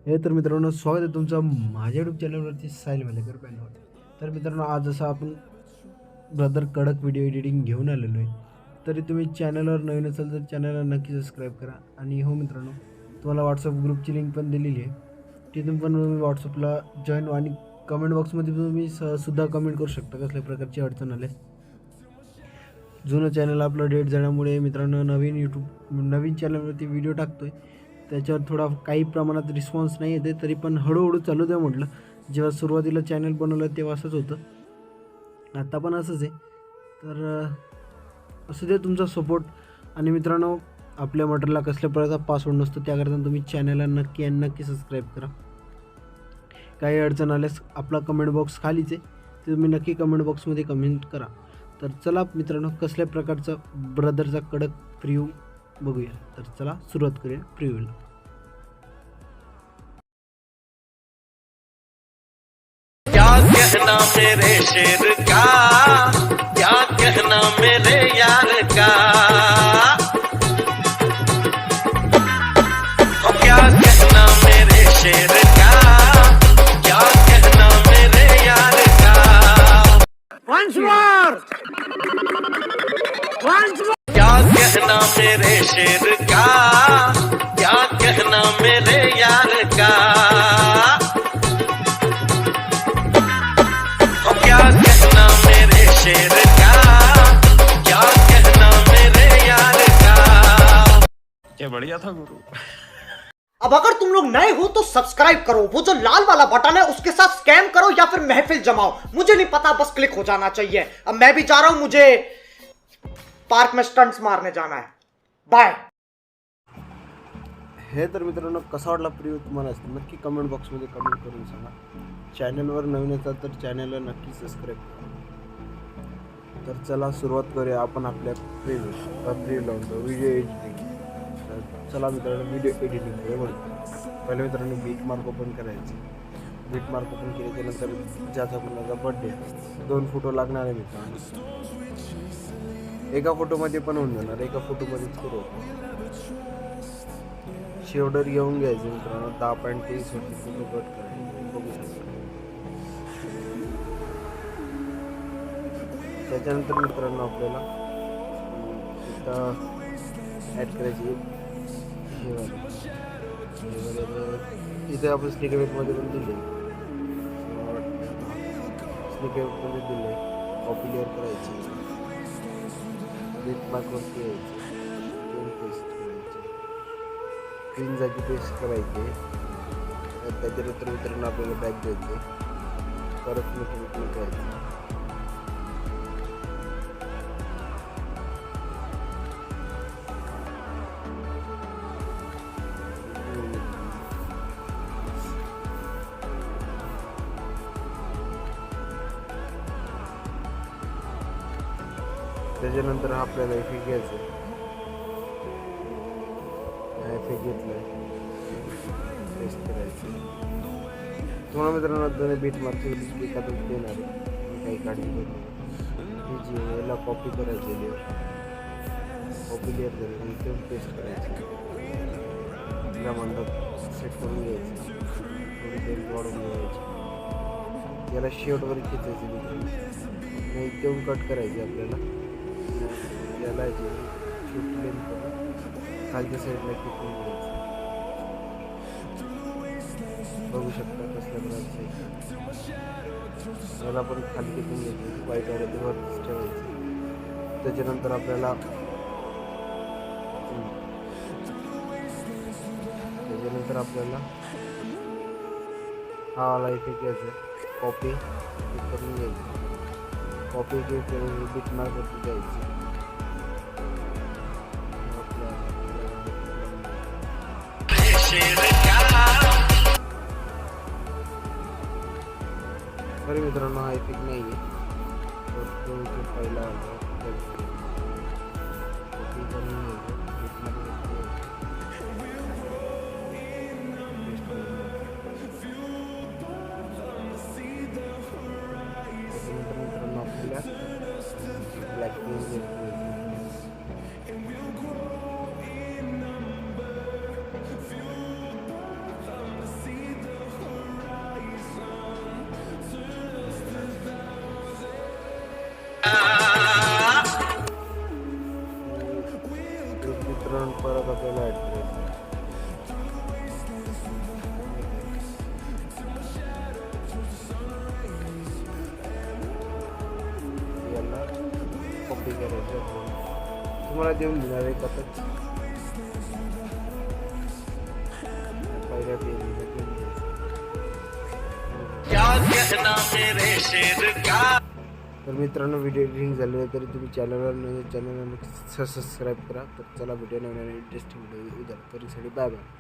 हे तर मित्रांनो, स्वागत आहे तुमचं माझ्या यूट्यूब चॅनलवरती साहिल मलेकर पॅनवर. तर मित्रांनो, आज जसं आपण ब्रदर कडक व्हिडिओ एडिटिंग घेऊन आलेलो आहे, तरी तुम्ही चॅनलवर नवीन असाल तर चॅनलला नक्की सबस्क्राईब करा. आणि हो मित्रांनो, तुम्हाला व्हॉट्सअप ग्रुपची लिंक पण दिलेली आहे, तिथून पण तुम्ही व्हॉट्सअपला जॉईन आणि कमेंट बॉक्समध्ये तुम्ही सुद्धा कमेंट करू शकता कसल्या प्रकारची अडचण आल्यास. जुनं चॅनल आपलं डेट झाल्यामुळे मित्रांनो, नवीन चॅनलवरती व्हिडिओ टाकतो आहे, त्याच्यावर थोडा काही प्रमाणात रिस्पॉन्स नाही येते, तरी पण हळूहळू चालू द्या म्हटलं. जेव्हा सुरुवातीला चॅनल बनवलं तेव्हा असंच होतं, आता पण असंच आहे. तर असू दे तुमचा सपोर्ट. आणि मित्रांनो, आपल्या मटेरियलला कसल्या प्रकारचा पासवर्ड नसतो, त्याकरता तुम्ही चॅनलला नक्की सबस्क्राईब करा. काही अडचण आल्यास आपला कमेंट बॉक्स खालीच आहे, ते तुम्ही नक्की कमेंट बॉक्समध्ये कमेंट करा. तर चला मित्रांनो, कसल्या प्रकारचा ब्रदरचा कडक प्रिव्ह्यू बघूया. तर चला सुरुवात करूया प्रिव्ह्यूला. क्या कहना मेरे शेर का, क्या कहना मेरे यार का, क्या कहना मेरे शेर का, क्या कहना मेरे यार का. Once more. क्या कहना मेरे शेर का, क्या कहना मेरे यार का, क्या कहना मेरे शेर का, क्या कहना मेरे यार का. क्या बढ़िया था गुरु. अब अगर तुम लोग नए हो तो सब्सक्राइब करो, वो जो लाल वाला बटन है उसके साथ स्कैम करो या फिर महफिल जमाओ, मुझे नहीं पता, बस क्लिक हो जाना चाहिए. अब मैं भी जा रहा हूं, मुझे पार्क में स्टंट्स मारने जाना है. बाय. हे तर मित्रांनो, कसा वाटला प्रिव्ह्यू तुम्हाला नक्की कमेंट बॉक्समध्ये कमेंट करून सांगा. चॅनलवर नवीन असाल तर चॅनलला नक्की सबस्क्राईब करा. तर चला सुरुवात करूया आपण आपल्या प्रिव्ह्यू लावून व्हिडिओ एडिटिंग. तर चला मित्रांनो, व्हिडिओ एडिटिंगकडे वळतो. पहिले मित्रांनो बीट मार्क ओपन करायचे. बीट मार्क ओपन केल्याच्यानंतर ज्याचा कोणाचा बड्डे 2 फोटो लागणार आहे मित्रांनो. एका फोटोमध्ये पण होऊन जाणार, एका फोटोमध्येच करू. शेवडर घेऊन घ्यायचं मित्रांनो, 10.23 वरती फोटो कट करायचे, बघू शकता. त्याच्यानंतर मित्रांनो आपल्याला इथं ॲड करायची हे इथे आपण स्निकेटमध्ये पण दिले, स्निकेटमध्ये दिले. कॉपी लेअर करायची, बीट मार्कवरती यायची, पेस्ट करायची, 3 जागी पेस्ट करायचे. त्याच्यानंतर मित्रांनो आपल्याला बॅक द्यायचे, परत क्लिक करायचं. त्याच्यानंतर आपल्याला इफेक्ट घ्यायचं. इफेक्ट घेतलं, पेस्ट करायचं. तुम्हाला मित्रांनो दोन्ही बीट मार्कची एखादं देणार आहे, काही काळजी करू. ही जी याला कॉपी करायची, कॉपी लेअर करायची, इथे पेस्ट करायची. तिला म्हणतात सेट करून घ्यायचं, थोडी तेल वाढून घ्यायची. याला शेवटवर खेचायचं मित्रांनो, इथे कट करायची आपल्याला. याला छोटी लेन करून खालच्या साईडला किती घ्यायचं, बघू शकता कसल्या प्रकारचं आहे. याला पण खाली किती घ्यायचं, व्हाईट आहे ते वरतीच ठेवायचं. त्याच्यानंतर आपल्याला हा वाला इफेक्ट घ्यायचा, कॉपी करून घ्यायची. कॉपी घेऊन बीट मार्कवरती जायची. सॉरी मित्रांनो, हा इफेक्ट नाही आहे, तो पहिला कॉपी करून घ्यायचं, बीट मार्कवरती मित्रांनो आपल्याला ब्लॅक आपल्याला ॲड करायचं. याला कॉपी करायचं. तुम्हाला देऊन देणार आहे कथच पहिल्या पेजला देऊन द्यायचं. क्या कहना मेरे शेर का. तर मित्रांनो व्हिडिओ एडिटिंग झाले तरी तुम्ही चॅनलला सबस्क्राईब करा. तर चला व्हिडिओ नवीन इंटरेस्टिंग व्हिडिओ उद्या तरीसाठी बाय बाय.